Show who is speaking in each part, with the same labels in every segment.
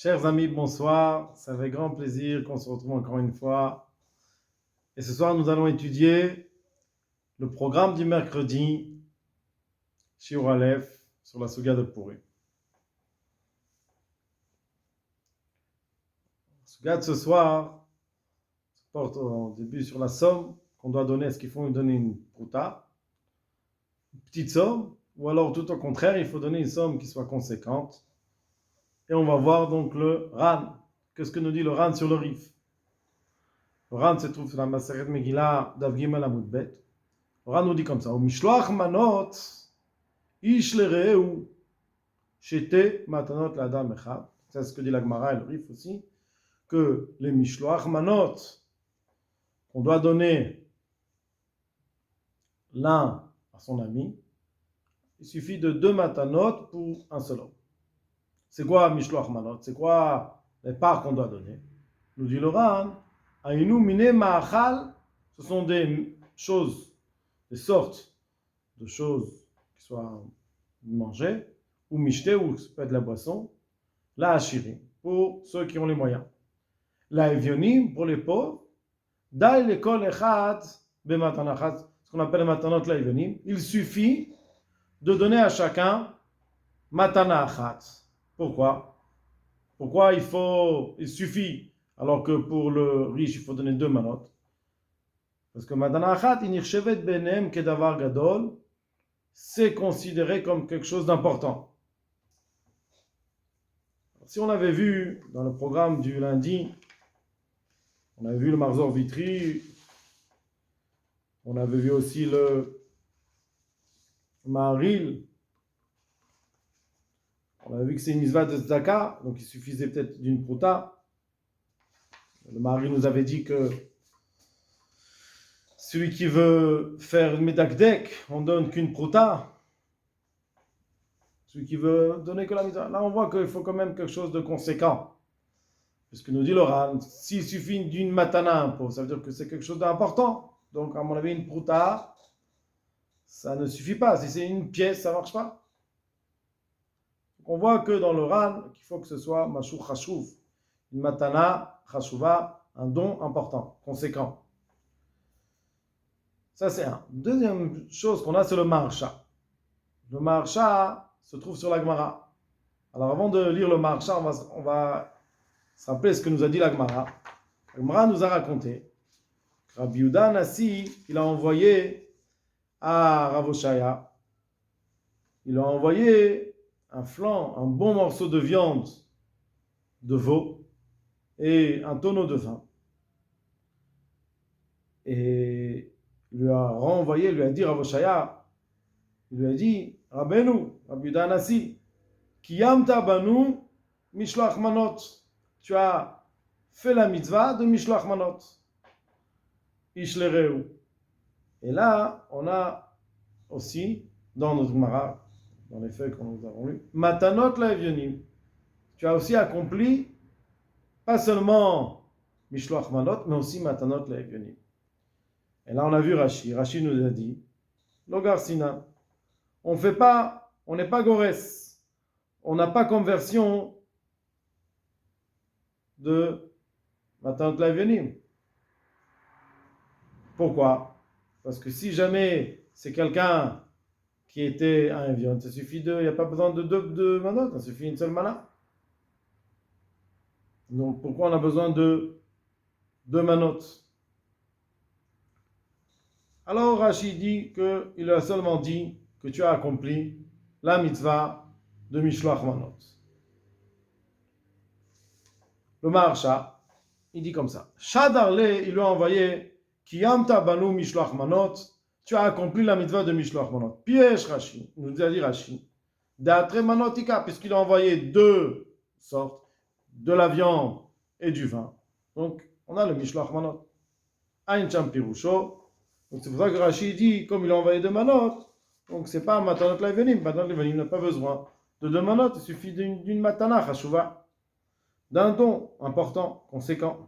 Speaker 1: Chers amis, bonsoir. C'est avec grand plaisir qu'on se retrouve encore une fois. Et ce soir, nous allons étudier le programme du mercredi, Shiur Aleph, sur la Souga de Pourri. La Souga de ce soir se porte au début sur la somme qu'on doit donner. Est-ce qu'il faut donner une prouta, une petite somme, ou alors tout au contraire, il faut donner une somme qui soit conséquente. Et on va voir donc le Ran. Qu'est-ce que nous dit le Ran sur le Rif? Le Ran se trouve sur la Maseret Megillah d'Av Gimel Amud Bet. Le Ran nous dit comme ça: Au Mishloach Manot, Ish Lereu, Shete Matanot L'Adam Echad. C'est ce que dit la Gemara et le Rif aussi, que les Mishloach Manot, qu'on doit donner l'un à son ami, il suffit de 2 matanot pour un seul homme. C'est quoi Mishloach Manot? C'est quoi les parts qu'on doit donner? Nous dit le Ran, Aïnou Mine Ma'achal, ce sont des choses, des sortes de choses qui soient mangées, ou mishté, ou ça peut être de la boisson, la hachiri, pour ceux qui ont les moyens, la evionim, pour les pauvres, dai lekol echad bematanachat, ce qu'on appelle matanot la evionim, il suffit de donner à chacun matanachat. Pourquoi il suffit, alors que pour le riche, il faut donner 2 manot? Parce que matanachat, inirchevet benem kedavar gadol, c'est considéré comme quelque chose d'important. Si on avait vu dans le programme du lundi, on avait vu le Marzor Vitri, on avait vu aussi le Maril, on avait vu que c'est une mitzvah de tzedaka, donc il suffisait peut-être d'une prouta. Le Maril nous avait dit que celui qui veut faire medakdek, on donne qu'une prouta. Celui qui veut donner que la mitzvah. Là, on voit qu'il faut quand même quelque chose de conséquent. Puisque nous dit le Ran, s'il suffit d'une matana, ça veut dire que c'est quelque chose d'important. Donc, à mon avis, une prouta, ça ne suffit pas. Si c'est une pièce, ça ne marche pas. Donc, on voit que dans le Ran, qu'il faut que ce soit mashou chashuv, une matana chashuva, un don important, conséquent. Ça, c'est un. Deuxième chose qu'on a, c'est le marsha. Le marsha se trouve sur la Gemara. Alors, avant de lire le marsha, on va se rappeler ce que nous a dit la Gemara. La Gemara nous a raconté que Rabbi Yehuda Nassi, il a envoyé à Rav Oshaya, il a envoyé un flan, un bon morceau de viande de veau et un tonneau de vin. Et il lui a renvoyé, il lui a dit, Rav Oshaya, il lui a dit, Rabbeinu, Rabbi Yehuda Nassi, Kiyamta banu mishloach manot. Tu as fait la mitzvah de mishloach manot. Ish lereu. Et là, on a aussi, dans notre Gemara, dans les feuilles que nous avons lues, matanot la evionim. Tu as aussi accompli, pas seulement mishloach manot, mais aussi matanot la evionim. Et là, on a vu Rashi. Rashi nous a dit, Logar Sina, on n'est pas Gores. On n'a pas conversion de matanot la evionim. Pourquoi? Parce que si jamais c'est quelqu'un qui était un evion, ça suffit il n'y a pas besoin de 2 manot, ça suffit une seule mana. Donc pourquoi on a besoin de 2 manot? Alors Rachid dit qu'il a seulement dit que tu as accompli la mitzvah de mishloach manot. Le Maharsha, il dit comme ça. Shadarle, il lui a envoyé Kiyamta banu mishloach manot. Tu as accompli la mitzvah de mishloach manot. Piesh Rashi, nous a dit Rashi. D'atre manotika, puisqu'il a envoyé 2 sortes, de la viande et du vin. Donc, on a le mishloach manot. Ain cham pirusho. Donc, c'est pour ça que Rashi dit, comme il a envoyé 2 manot, donc c'est pas matanot la venim. Matanot la venim n'a pas besoin de 2 manot, il suffit d'une matana chashuva, d'un don important, conséquent.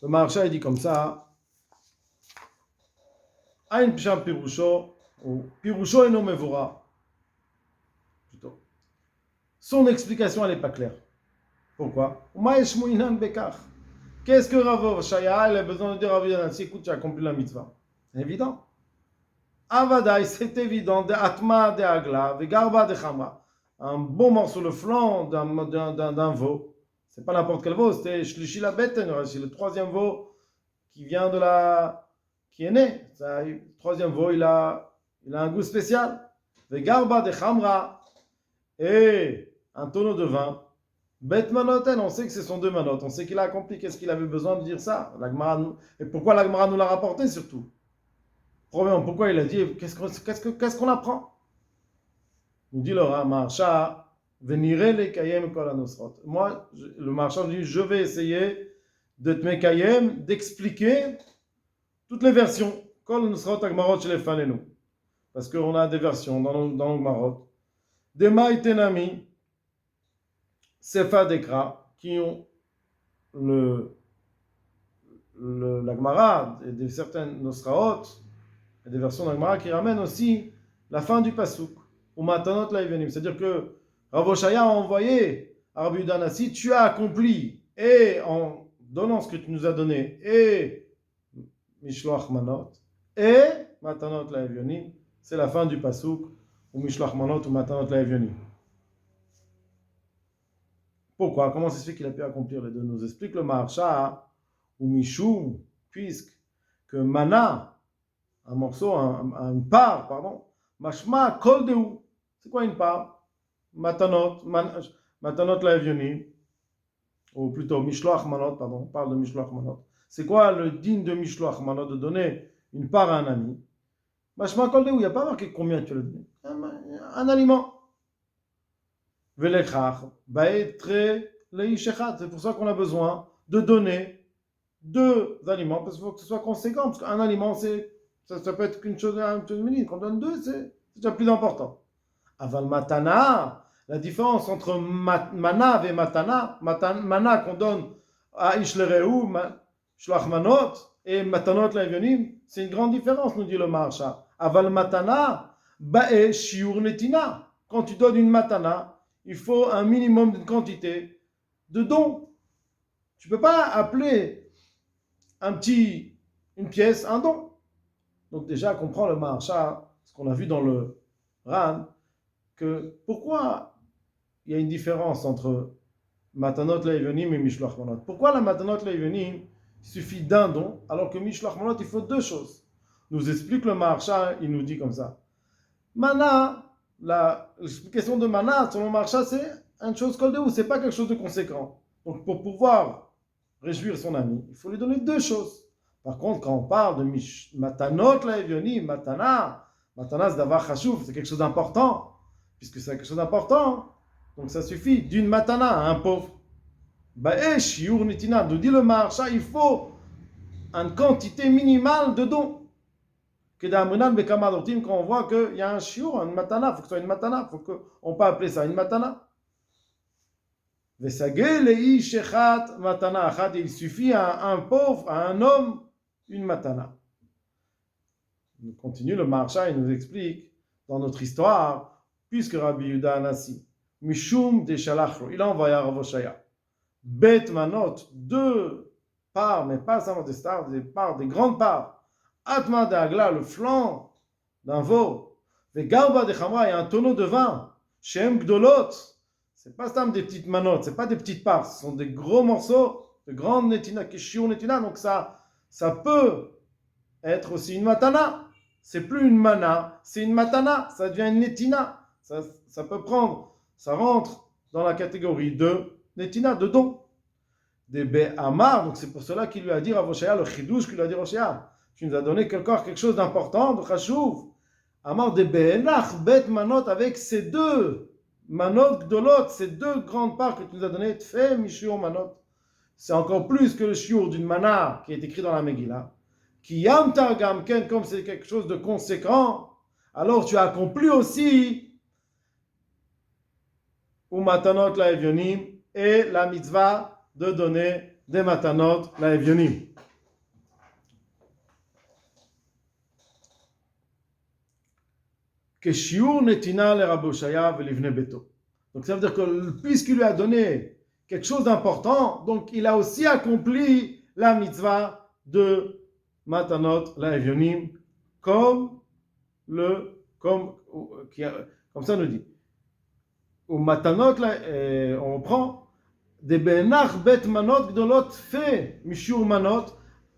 Speaker 1: Le Maharsha, il dit comme ça, Ain psham pirusho, ou pirusho eno mevora. son explication, elle n'est pas claire. Pourquoi? Qu'est-ce que Rav Oshaya a besoin de dire à Rabbi Yodanassi, écoute, tu as accompli la mitzvah? C'est évident. Avadaï, c'est évident, de Atma de Agla, de Garba de Chama. Un bon morceau le flanc d'un veau. C'est pas n'importe quel veau, c'était Shlishi la Beten, c'est le troisième veau qui vient de la. Qui est né. Le troisième veau, il a un goût spécial. De Garba de Chamra et un tonneau de vin. Bet manoten, on sait que ce sont deux manotes. On sait qu'il a accompli. Qu'est-ce qu'il avait besoin de dire ça? Et pourquoi l'Agmara nous l'a rapporté surtout? Premièrement, pourquoi il a dit? Qu'est-ce qu'on apprend? Nous dit le Maharsha, venire les kayem kol hanosrot. Moi, le Maharsha dit, je vais essayer de te mekayem, d'expliquer toutes les versions. Kol hanosrot agmarot chez les fanenu. Parce qu'on a des versions dans le Marot. Des maïtenami, Sefa Dekra, qui ont l'Agmara et certaines Nosraot, et des versions d'Agmara qui ramènent aussi la fin du Pasuk, ou Matanot Laïvenim. C'est-à-dire que Rav Oshaya a envoyé à Rabbi Yodanassi, tu as accompli, et en donnant ce que tu nous as donné, et Mishloach Manot, et Matanot Laïvenim, c'est la fin du Pasuk, ou Mishloach Manot, ou Matanot Laïvenim. Pourquoi? Comment ça se fait qu'il a pu accomplir les deux? Nous explique le Maharsha, ou Mishum, puisque que Mana, un morceau, une part, pardon, Mashma Kol Deu. C'est quoi une part? Matanot Laevionim, ou plutôt Mishloach Manot, pardon, on parle de Mishloach Manot. C'est quoi le digne de Mishloach Manot, de donner une part à un ami? Mashma Kol Deu, il n'y a pas marqué combien tu le donnes. Un aliment. Velechach, Baetre Leishechat. C'est pour ça qu'on a besoin de donner deux aliments, parce qu'il faut que ce soit conséquent, parce qu'un aliment, ça peut être qu'une chose minime. Quand on donne deux, c'est déjà plus important. Aval Matana, la différence entre Mana et Matana, Mana qu'on donne à Ishlereu, Shlach Manot, et Matanot Laivionim, c'est une grande différence, nous dit le Maharsha. Aval Matana, Bae Shiur Netina. Quand tu donnes une Matana, il faut un minimum de quantité de dons. Tu ne peux pas appeler une pièce un don. Donc déjà, comprend le Maharsha, ce qu'on a vu dans le Ran, que pourquoi il y a une différence entre Matanot Laïvenim et Mishloach Manot. Pourquoi la Matanot Laïvenim suffit d'un don, alors que Mishloach Manot, il faut deux choses. Nous explique le Maharsha, il nous dit comme ça. Mana, l'explication de Mana, selon le Maharsha, c'est une chose koldeu, c'est pas quelque chose de conséquent. Donc pour pouvoir réjouir son ami, il faut lui donner deux choses. Par contre, quand on parle de Matanot Laïvenim, Matana c'est d'avoir chashouf, c'est quelque chose d'important. Puisque c'est quelque chose d'important, donc ça suffit d'une matana à un pauvre. Baesh, yur nitina, nous dit le Maharsha, il faut une quantité minimale de dons. Que d'Amunan Bekamadotim, quand on voit qu'il y a un shiur, une matana, il faut que ce soit une matana, on peut appeler ça une matana. Vesagé lei shechat matana achad, il suffit à un pauvre, à un homme, une matana. On continue, le Maharsha, il nous explique dans notre histoire. Puisque Rabbi Yodanassi, Mishum de Shalachro, il a envoyé à Rav Oshaya, Bet Manot, deux parts, mais pas seulement des stars, des parts, des grandes parts, Atma de Agla, le flanc d'un veau, et Garba de Chamra, et un tonneau de vin, Shem Gdolot, c'est pas seulement des petites manotes, c'est pas des petites parts, ce sont des gros morceaux, de grandes netina, Kishiur netina, donc ça peut être aussi une matana, c'est plus une mana, c'est une matana, ça devient une netina. Ça peut prendre, ça rentre dans la catégorie de netina, de don. Des Be'amar, donc c'est pour cela qu'il lui a dit à Oshaya, le chidouche qu'il lui a dit à Oshaya, tu nous as donné quelque chose d'important, de chashouv. Amar de Be'enach, Bet Manot, avec ces deux Manot Gdolot, ces deux grandes parts que tu nous as données, Tfe Mishiur Manot. C'est encore plus que le shiur d'une mana qui est écrit dans la Megillah. Qui Yamta Gamken, comme c'est quelque chose de conséquent, alors tu as accompli aussi ou matanot laevionim, et la mitzvah de donner des matanot laevionim. Que shiur netina le Rav Oshaya velivne beto. Donc ça veut dire que puisqu'il lui a donné quelque chose d'important, donc il a aussi accompli la mitzvah de Matanot Laevionim, comme ça nous dit. Au Matanot, on reprend des benach bet manot gdolot fait mishur manot,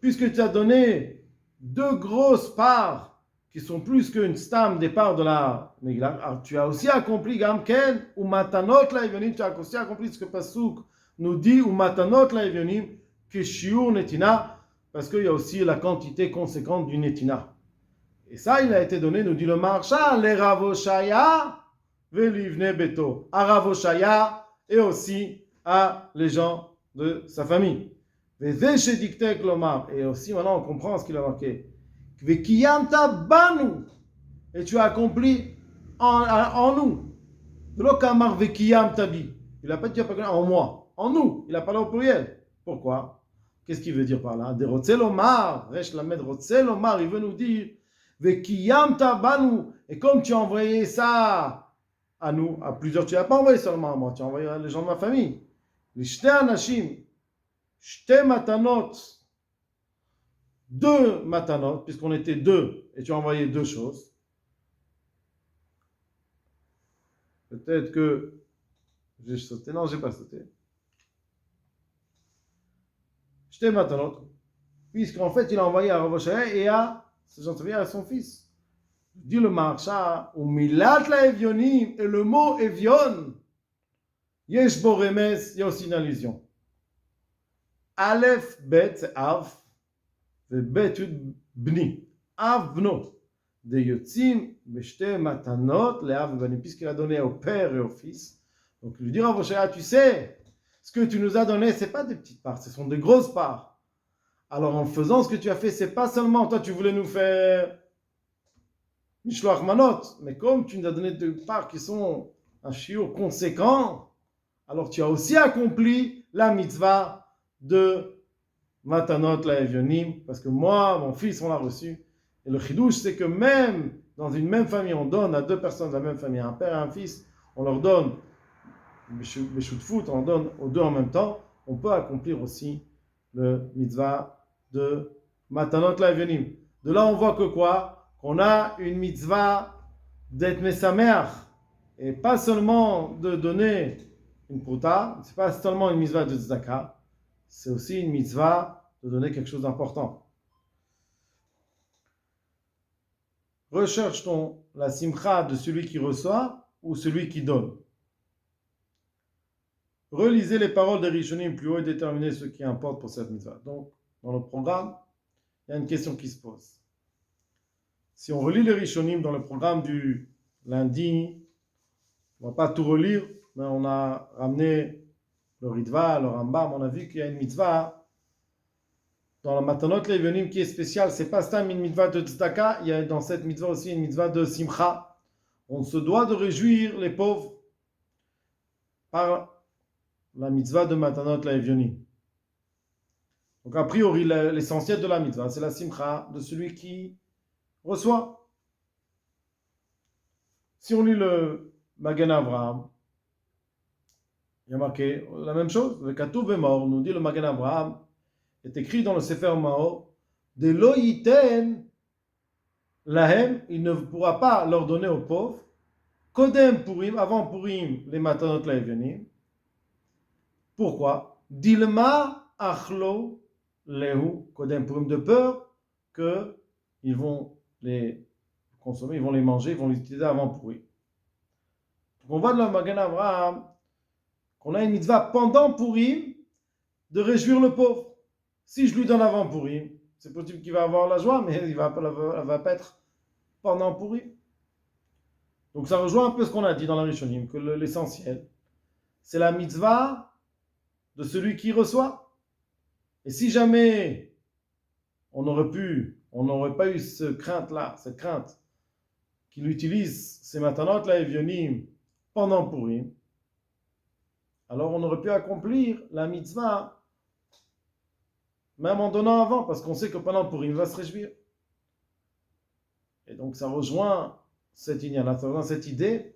Speaker 1: puisque tu as donné deux grosses parts qui sont plus qu'une stam des parts de la Megillah. Tu as aussi accompli Gamken ou Matanot Laevionim, tu as aussi accompli ce que Pasuk nous dit ou Matanot Laevionim, que shiur netina, parce qu'il y a aussi la quantité conséquente du netina. Et ça, il a été donné, nous dit le Maharsha, les Ravoshaya velivne beto, à Ravoshaya et aussi à les gens de sa famille. Et aussi maintenant on comprend ce qu'il a marqué. Et tu as accompli en nous. Il n'a pas dit en moi, en nous. Il a parlé au pluriel. Pourquoi? Qu'est-ce qu'il veut dire par là? Il veut nous dire et comme tu as envoyé ça à nous, à plusieurs, tu n'as pas envoyé seulement à moi, tu as envoyé à les gens de ma famille. Les shte anashim, shte matanot, deux matanot, puisqu'on était deux, et tu as envoyé deux choses. Peut-être que j'ai sauté. Non, j'ai pas sauté. Shte matanot, puisqu'en fait, il a envoyé à Ravoshaya et à son fils. Dit le Maharsha, ou milat la evionim, et le mot evion, yesh bo remes, il y a aussi une allusion. Aleph, bet, c'est av, et bet, bni, av, bno, de yotzim, beshte matanot, le av, bni, puisqu'il a donné au père et au fils. Donc, lui dire à Ravoshaya, tu sais, ce que tu nous as donné, ce n'est pas des petites parts, ce sont des grosses parts. Alors, en faisant ce que tu as fait, c'est pas seulement, toi, tu voulais nous faire Mishloach Manot, mais comme tu nous as donné deux parts qui sont un shiur conséquent, alors tu as aussi accompli la mitzvah de Matanot Laevionim, parce que moi, mon fils, on l'a reçu. Et le chidouche, c'est que même dans une même famille, on donne à deux personnes de la même famille, un père et un fils, on leur donne Beshutfut, on leur donne aux deux en même temps, on peut accomplir aussi le mitzvah de Matanot Laevionim. De là, on voit que quoi? On a une mitzvah d'être mesameach, et pas seulement de donner une prouta, c'est pas seulement une mitzvah de tzedaka, c'est aussi une mitzvah de donner quelque chose d'important. Recherche-t-on la simcha de celui qui reçoit ou celui qui donne? Relisez les paroles des Rishonim plus haut et déterminez ce qui importe pour cette mitzvah. Donc, dans le programme, il y a une question qui se pose. Si on relit les Rishonim dans le programme du lundi, on ne va pas tout relire, mais on a ramené le Ritva, le Rambam, on a vu qu'il y a une mitzvah dans la Matanot Laevionim qui est spéciale. C'est pas ça une mitzvah de tzedaka, il y a dans cette mitzvah aussi une mitzvah de simcha. On se doit de réjouir les pauvres par la mitzvah de Matanot Laevionim. Donc a priori, l'essentiel de la mitzvah, c'est la simcha de celui qui reçoit. Si on lit le Magen Avraham, il y a marqué la même chose. Le Katuv est mort, nous dit le Magen Avraham, est écrit dans le Sefer Maor, de lo yiten lahem, il ne pourra pas leur donner aux pauvres, kodem purim, avant purim, les matanot laevionim. Pourquoi? Dilma achlo lehu, kodem purim, de peur que ils vont les consommer, ils vont les manger, ils vont les utiliser avant purim. Donc on voit dans le Magen Avraham qu'on a une mitzvah pendant purim de réjouir le pauvre. Si je lui donne avant Purim, c'est possible qu'il va avoir la joie, mais elle ne va pas être pendant Purim. Donc ça rejoint un peu ce qu'on a dit dans la Rishonim, que l'essentiel, c'est la mitzvah de celui qui reçoit. Et si jamais on n'aurait pas eu cette crainte qu'il utilise ces matanot la evionim pendant Purim, alors on aurait pu accomplir la mitzvah même en donnant avant, parce qu'on sait que pendant Purim, il va se réjouir. Et donc ça rejoint cette idée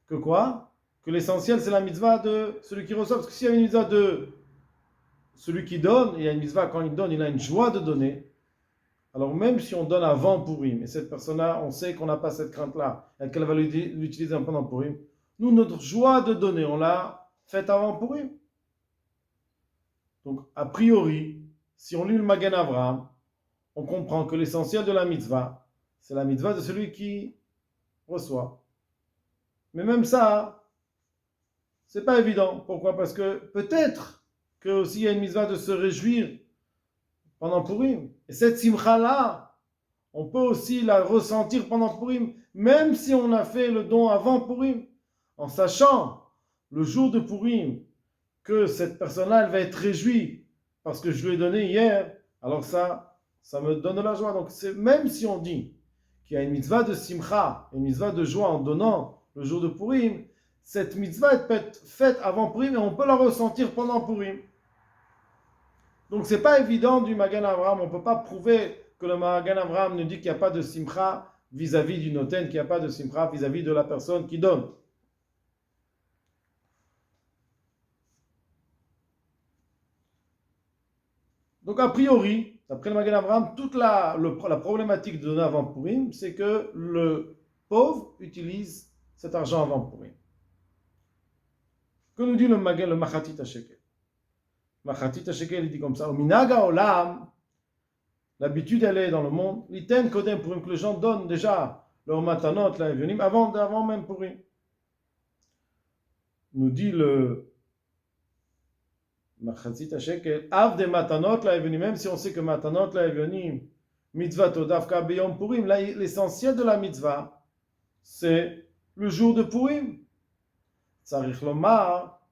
Speaker 1: que quoi? que l'essentiel c'est la mitzvah de celui qui reçoit. Parce que s'il y a une mitzvah de celui qui donne, il y a une mitzvah quand il donne, il a une joie de donner. Alors même si on donne avant Purim, et cette personne-là, on sait qu'on n'a pas cette crainte-là, et qu'elle va l'utiliser pendant Purim, nous, notre joie de donner, on l'a faite avant Purim. Donc, a priori, si on lit le Magen Avraham, on comprend que l'essentiel de la mitzvah, c'est la mitzvah de celui qui reçoit. Mais même ça, c'est pas évident. Pourquoi? Parce que peut-être que aussi il y a une mitzvah de se réjouir pendant Purim. Et cette simcha-là, on peut aussi la ressentir pendant Purim, même si on a fait le don avant Purim, en sachant le jour de Purim que cette personne-là, elle va être réjouie parce que je lui ai donné hier. Alors ça me donne de la joie. Donc même si on dit qu'il y a une mitzvah de simcha, une mitzvah de joie en donnant le jour de Purim, cette mitzvah peut être faite avant Purim et on peut la ressentir pendant Purim. Donc c'est pas évident du Magen Avraham. On ne peut pas prouver que le Magen Avraham nous dit qu'il n'y a pas de simcha vis-à-vis du noten, qu'il n'y a pas de simcha vis-à-vis de la personne qui donne. Donc a priori, d'après le Magen Avraham, toute la problématique de donner avant Purim, c'est que le pauvre utilise cet argent avant Purim. Que nous dit le Machatit HaShekel? Machatit HaShekel, il dit comme ça, au Minaga Olam, l'habitude elle est dans le monde, l'iten kodem Purim, que les gens donnent déjà leur matanot, la evionim, avant même Purim. Nous dit le Machatzit HaShekel, Av de matanot la evionim, même si on sait que matanot la evionim, mitzvah todavka beyom Purim, là, l'essentiel de la mitzvah, c'est le jour de Purim. Tzarich lomar.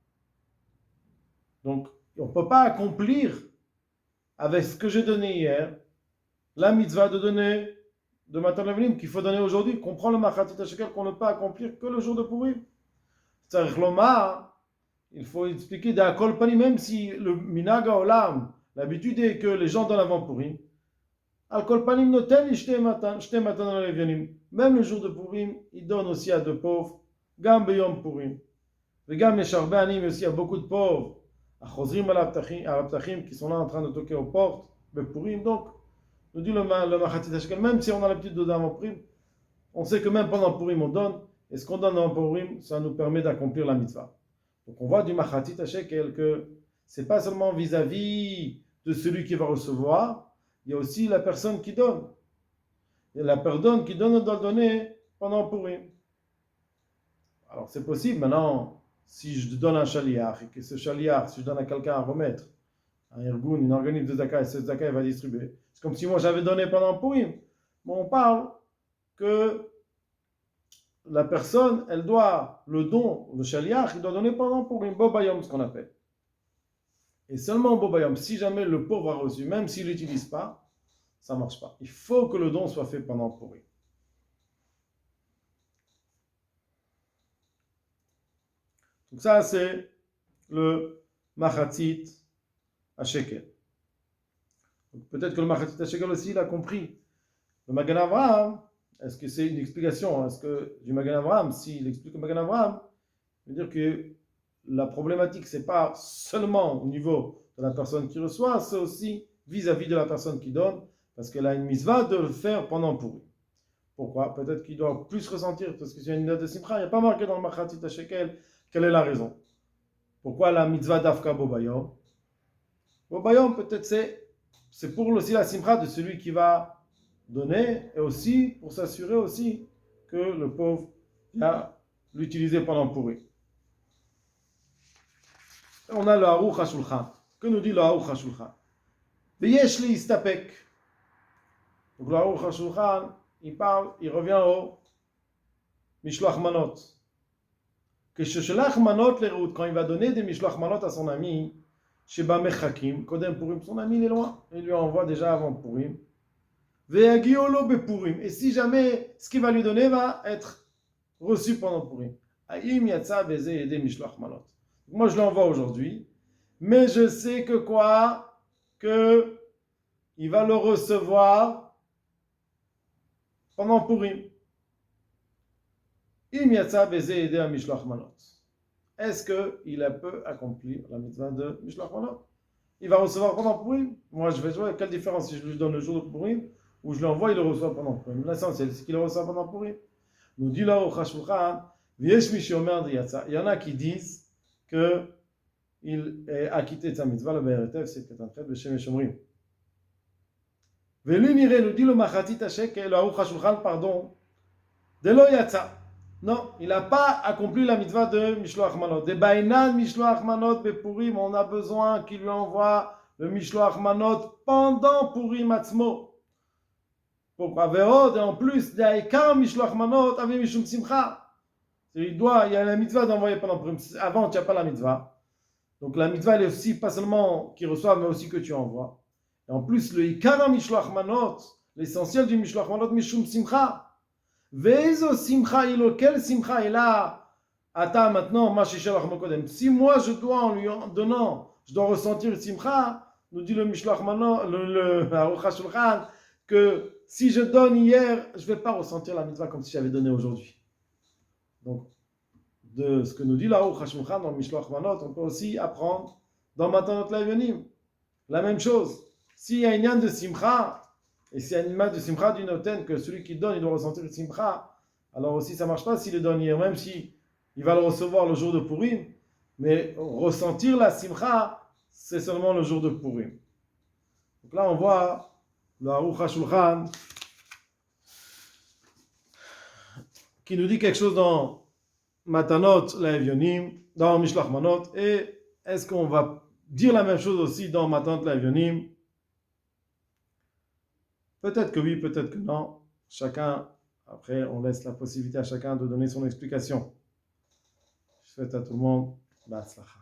Speaker 1: Donc, on ne peut pas accomplir avec ce que j'ai donné hier, la mitzvah de donner de matanot la evionim qu'il faut donner aujourd'hui. Comprend le Machatzit HaShekel qu'on ne peut accomplir que le jour de Purim. Tzarich lomar. Il faut expliquer d'Akol Panim, même si le Minaga Olam, l'habitude est que les gens donnent avant Purim. Akol Panim noten shte matan levionim. Même le jour de Purim, il donne aussi à de pauvres. Gam beyom Purim. Et gam yesharbe anim, aussi à beaucoup de pauvres. À Chosrim al-Aptachim, qui sont là en train de toquer aux portes de Purim. Donc, nous dit le Machatzit HaShekel, même si on a l'habitude de donner avant Purim, on sait que même pendant Purim, on donne. Et ce qu'on donne avant Purim, ça nous permet d'accomplir la mitzvah. Donc on voit du Machatzit HaShekel que ce n'est pas seulement vis-à-vis de celui qui va recevoir, il y a aussi la personne qui donne. Et la personne qui donne doit donner pendant Purim. Alors c'est possible maintenant, si je donne un shaliach, et que ce shaliach, si je donne à quelqu'un à remettre, un irgun, une organisme de zakat, et ce zakat il va distribuer. C'est comme si moi j'avais donné pendant Purim. Mais on parle que la personne, elle doit, le don, le shaliach, il doit donner pendant Purim, bobayom, ce qu'on appelle. Et seulement bobayom, si jamais le pauvre a reçu, même s'il ne l'utilise pas, ça ne marche pas. Il faut que le don soit fait pendant Purim. Donc ça, c'est le Machatzit HaShekel. Peut-être que le Machatzit HaShekel aussi, il a compris. Le Magen Avraham, est-ce que c'est une explication? Est-ce que du Magen Avraham, s'il explique le Magen Avraham, il veut dire que la problématique, ce n'est pas seulement au niveau de la personne qui reçoit, c'est aussi vis-à-vis de la personne qui donne, parce qu'elle a une mitzvah de le faire pendant Purim. Pourquoi? Peut-être qu'il doit plus ressentir, parce que c'est une mitzvah de simcha, il n'y a pas marqué dans le Machatzit HaShekel quelle est la raison. Pourquoi la mitzvah d'Afka Bobayom? Bobayom, peut-être c'est pour aussi la simcha de celui qui va donner, et aussi pour s'assurer aussi que le pauvre va l'utiliser pendant Purim. On a le Aruch HaShulchan. Que nous dit le Aruch HaShulchan? Veyesh li istapek. Donc le Aruch HaShulchan, il revient au Mishloach Manot. Que Sheshelach Manot l'Erout, quand il va donner des Mishloach Manot à son ami, Sheba Mechakim, Kodem Purim, son ami il est loin, il lui envoie déjà avant Purim. Veyagiolo be Purim. Et si jamais ce qu'il va lui donner va être reçu pendant Purim. Aïm Yatsa Beze Yede Mishloach Manot. Moi je l'envoie aujourd'hui, mais je sais que quoi? Que il va le recevoir pendant Purim. Im Yatsa Beze Yede Mishloach Manot. est-ce qu'il peut accomplir la mitzvah de Mishloach Manot? Il va recevoir pendant Purim. Moi, je vais jouer. Quelle différence si je lui donne le jour de Purim ou je l'envoie, il le reçoit pendant Purim? L'essentiel, c'est qu'il le reçoit pendant Purim. Nous dit là au Chashulchan, V'yesh mishomer d'yatsa. Il y en a qui disent qu'il a quitté sa mitzvah, le Be'eretev, c'est peut-être un trait de Shem et Shomrim. V'lu nire, nous dit le Machatit Hashekel, le Aruch HaShulchan, pardon, de lo yatsa. Non, il n'a pas accompli la mitzvah de Mishloach Manot. De Bainan Mishloach Manot Bepurim, on a besoin qu'il lui envoie le Mishloach Manot pendant Purim Atzmo. Pourquoi Ve'od, et en plus, d'Aikar Mishloach Manot avec Mishum Simcha. Il y a la mitzvah d'envoyer pendant Purim. Avant, tu n'as pas la mitzvah. Donc la mitzvah, elle est aussi pas seulement qu'il reçoit, mais aussi que tu envoies. Et en plus, le Ikar Mishloach Manot, l'essentiel du Mishloach Manot, Mishum Simcha. Vezo simcha ilo, quel simcha est là? Ata maintenant, ma shishel achmokodem. Si moi je dois en lui donnant, je dois ressentir le simcha, nous dit le Mishloach Manot, le Aruch HaShulchan, que si je donne hier, je ne vais pas ressentir la mitzvah comme si j'avais donné aujourd'hui. Donc, de ce que nous dit l'Aruch HaShulchan dans le Mishloach Manot, on peut aussi apprendre dans Matanot Le'Evyonim. La même chose. S'il y a une yann de simcha, et c'est un image de simcha du noten que celui qui donne, il doit ressentir le simcha. Alors aussi, ça ne marche pas s'il le donne hier, même si il va le recevoir le jour de Purim. Mais ressentir la simcha, c'est seulement le jour de Purim. Donc là, on voit le Aruch HaShulchan qui nous dit quelque chose dans Matanot Le'Evyonim, dans Mishloach Manot. Et est-ce qu'on va dire la même chose aussi dans Matanot Le'Evyonim? Peut-être que oui, peut-être que non. Chacun, après, on laisse la possibilité à chacun de donner son explication. Je souhaite à tout le monde, B'atzlacha.